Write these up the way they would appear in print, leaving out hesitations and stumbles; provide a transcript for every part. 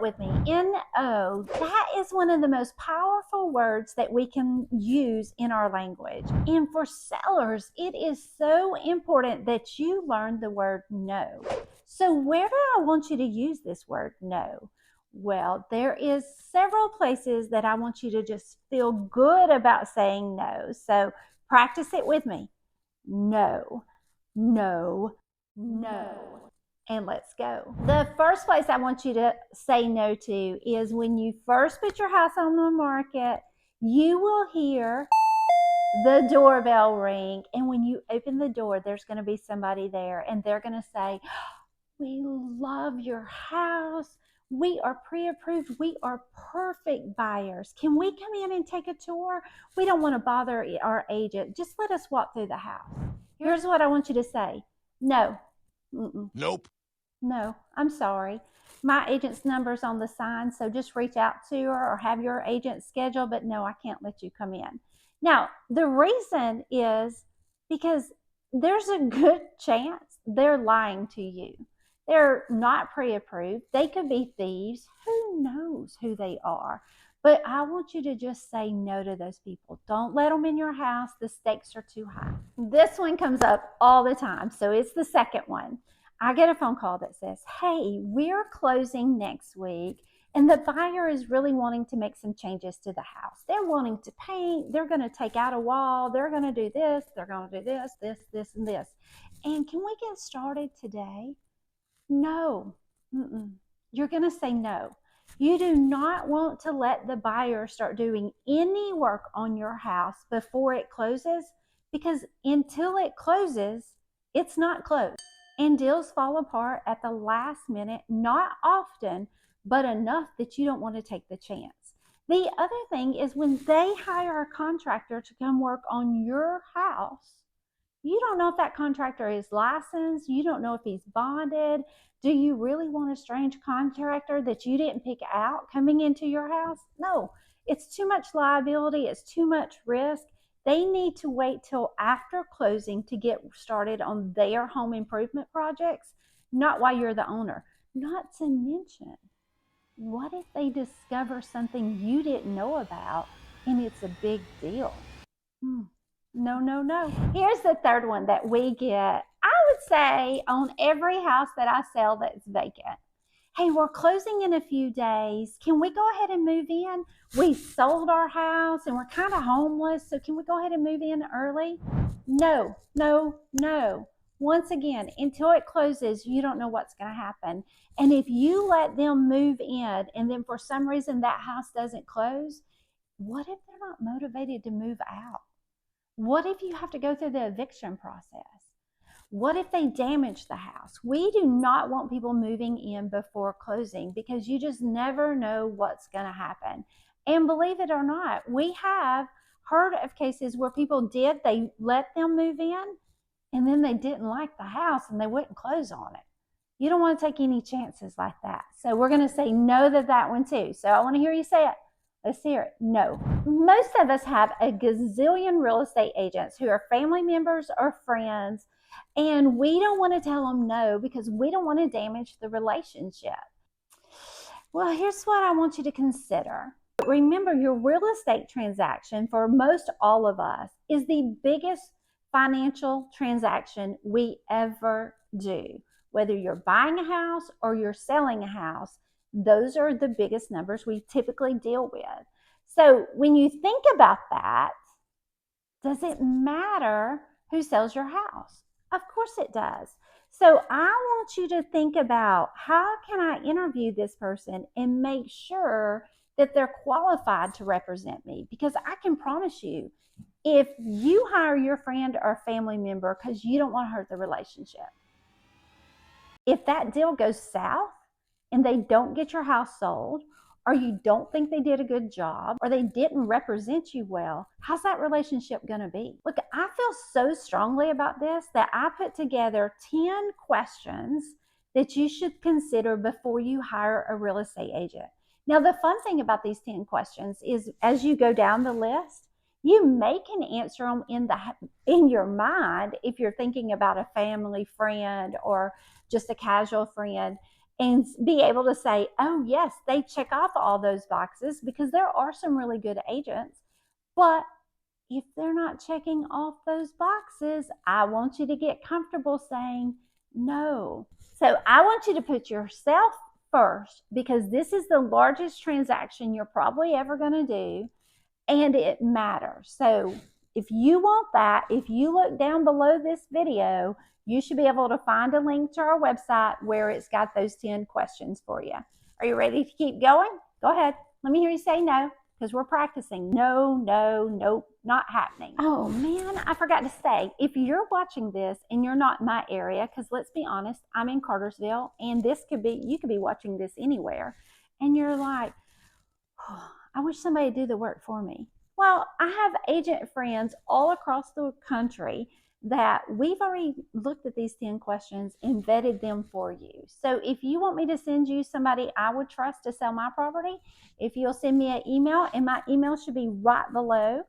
with me. No, that is one of the most powerful words that we can use in our language. And for sellers, it is so important that you learn the word no. So where do I want you to use this word no? Well, there is several places that I want you to just feel good about saying no. So practice it with me. No, no, no. And let's go. The first place I want you to say no to is when you first put your house on the market, you will hear the doorbell ring. And when you open the door, there's going to be somebody there and they're going to say, "We love your house. We are pre-approved. We are perfect buyers. Can we come in and take a tour? We don't want to bother our agent. Just let us walk through the house." Here's what I want you to say. No. Nope. No, I'm sorry. My agent's number's on the sign, so just reach out to her or have your agent schedule, but no, I can't let you come in. Now, the reason is because there's a good chance they're lying to you. They're not pre-approved. They could be thieves. Who knows who they are? But I want you to just say no to those people. Don't let them in your house. The stakes are too high. This one comes up all the time, so it's the second one. I get a phone call that says, "Hey, we're closing next week, and the buyer is really wanting to make some changes to the house. They're wanting to paint. They're going to take out a wall. They're going to do this. They're going to do this, this, and this. And can we get started today?" No. You're going to say no. You do not want to let the buyer start doing any work on your house before it closes, because until it closes, it's not closed. And deals fall apart at the last minute, not often, but enough that you don't want to take the chance. The other thing is when they hire a contractor to come work on your house, you don't know if that contractor is licensed. You don't know if he's bonded. Do you really want a strange contractor that you didn't pick out coming into your house? No, it's too much liability. It's too much risk. They need to wait till after closing to get started on their home improvement projects, not while you're the owner. Not to mention, what if they discover something you didn't know about and it's a big deal? No, no, no. Here's the third one that we get, I would say, on every house that I sell that's vacant. "Hey, we're closing in a few days. Can we go ahead and move in? We sold our house and we're kind of homeless, so can we go ahead and move in early?" No, no, no. Once again, until it closes, you don't know what's going to happen. And if you let them move in and then for some reason that house doesn't close, what if they're not motivated to move out? What if you have to go through the eviction process? What if they damage the house? We do not want people moving in before closing because you just never know what's going to happen. And believe it or not, we have heard of cases where people they let them move in and then they didn't like the house and they wouldn't close on it. You don't want to take any chances like that. So we're going to say no to that one too. So I want to hear you say it. Let's hear it. No. Most of us have a gazillion real estate agents who are family members or friends, and we don't want to tell them no because we don't want to damage the relationship. Well, here's what I want you to consider. Remember, your real estate transaction for most all of us is the biggest financial transaction we ever do. Whether you're buying a house or you're selling a house, those are the biggest numbers we typically deal with. So when you think about that, does it matter who sells your house? Of course it does. So I want you to think about, how can I interview this person and make sure that they're qualified to represent me? Because I can promise you, if you hire your friend or family member because you don't want to hurt the relationship, if that deal goes south and they don't get your house sold, or you don't think they did a good job, or they didn't represent you well, how's that relationship going to be? Look, I feel so strongly about this that I put together 10 questions that you should consider before you hire a real estate agent. Now, the fun thing about these 10 questions is as you go down the list, you may can answer them in your mind if you're thinking about a family friend or just a casual friend. and be able to say, oh, yes, they check off all those boxes, because there are some really good agents. But if they're not checking off those boxes, I want you to get comfortable saying no. So I want you to put yourself first, because this is the largest transaction you're probably ever going to do, and it matters. So if you want that, if you look down below this video, you should be able to find a link to our website where it's got those 10 questions for you. Are you ready to keep going? Go ahead. Let me hear you say no, because we're practicing. No, no, nope, not happening. Oh man, I forgot to say, if you're watching this and you're not in my area, because let's be honest, I'm in Cartersville, and you could be watching this anywhere, and you're like, oh, I wish somebody would do the work for me. Well, I have agent friends all across the country that we've already looked at these 10 questions and vetted them for you. So if you want me to send you somebody I would trust to sell my property, if you'll send me an email, and my email should be right below,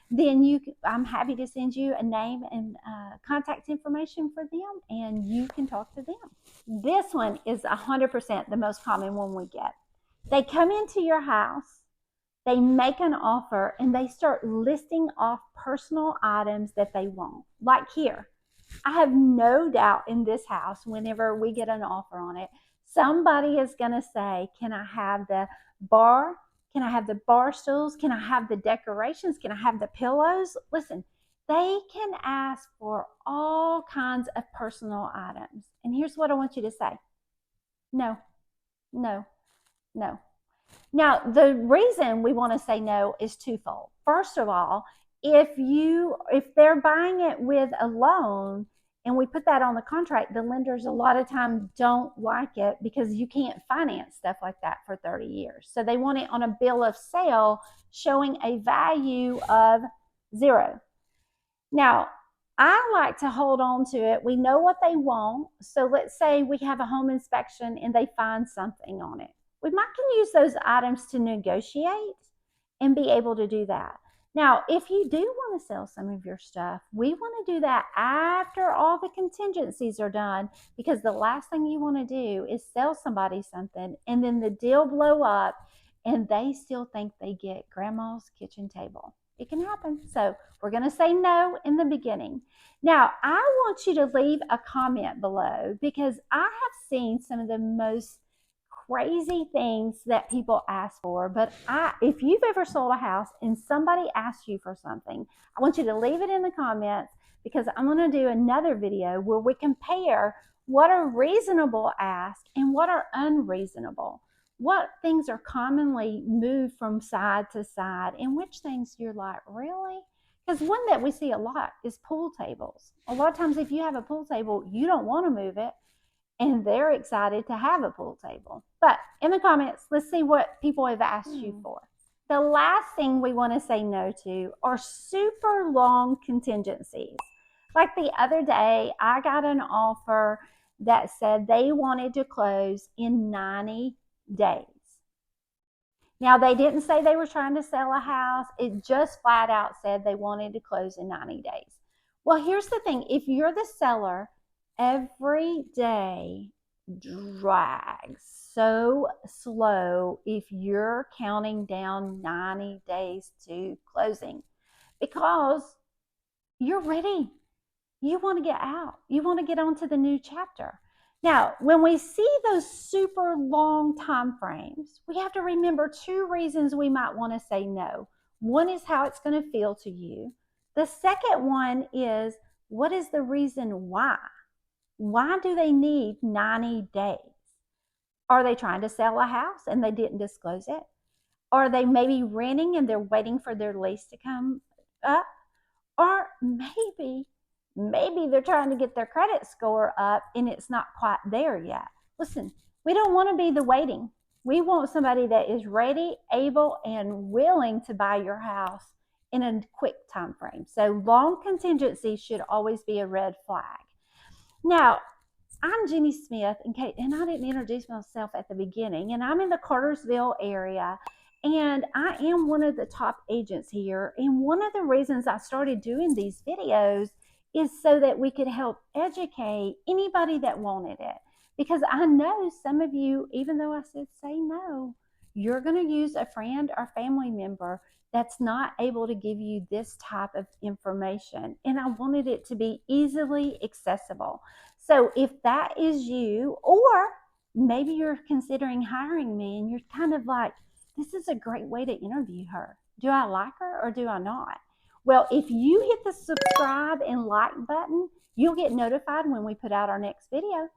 then I'm happy to send you a name and contact information for them, and you can talk to them. This one is 100% the most common one we get. They come into your house, they make an offer, and they start listing off personal items that they want. Like here, I have no doubt in this house, whenever we get an offer on it, somebody is going to say, can I have the bar? Can I have the bar stools? Can I have the decorations? Can I have the pillows? Listen, they can ask for all kinds of personal items. And here's what I want you to say. No, no, no. Now, the reason we want to say no is twofold. First of all, if they're buying it with a loan and we put that on the contract, the lenders a lot of times don't like it, because you can't finance stuff like that for 30 years. So they want it on a bill of sale showing a value of 0. Now, I like to hold on to it. We know what they want. So let's say we have a home inspection and they find something on it. We might can use those items to negotiate and be able to do that. Now, if you do want to sell some of your stuff, we want to do that after all the contingencies are done, because the last thing you want to do is sell somebody something and then the deal blow up and they still think they get grandma's kitchen table. It can happen. So we're going to say no in the beginning. Now, I want you to leave a comment below, because I have seen some of the most crazy things that people ask for. But if you've ever sold a house and somebody asks you for something, I want you to leave it in the comments, because I'm going to do another video where we compare what are reasonable ask and what are unreasonable. What things are commonly moved from side to side, and which things you're like, really? Because one that we see a lot is pool tables. A lot of times if you have a pool table, you don't want to move it, and they're excited to have a pool table. But in the comments, let's see what people have asked you for. The last thing we want to say no to are super long contingencies. Like the other day, I got an offer that said they wanted to close in 90 days. Now, they didn't say they were trying to sell a house. It just flat out said they wanted to close in 90 days. Well, here's the thing. If you're the seller, every day drags so slow if you're counting down 90 days to closing, because you're ready. You want to get out. You want to get on to the new chapter. Now, when we see those super long time frames, we have to remember 2 reasons we might want to say no. One is how it's going to feel to you. The second one is, what is the reason why? Why do they need 90 days? Are they trying to sell a house and they didn't disclose it? Are they maybe renting and they're waiting for their lease to come up? Or maybe they're trying to get their credit score up and it's not quite there yet. Listen, we don't want to be the waiting. We want somebody that is ready, able, and willing to buy your house in a quick time frame. So long contingency should always be a red flag. Now, I'm Jenny Smith, and I didn't introduce myself at the beginning, and I'm in the Cartersville area, and I am one of the top agents here. And one of the reasons I started doing these videos is so that we could help educate anybody that wanted it. Because I know some of you, even though I said say no, you're going to use a friend or family member that's not able to give you this type of information. And I wanted it to be easily accessible. So if that is you, or maybe you're considering hiring me and you're kind of like, this is a great way to interview her. Do I like her or do I not? Well, if you hit the subscribe and like button, you'll get notified when we put out our next video.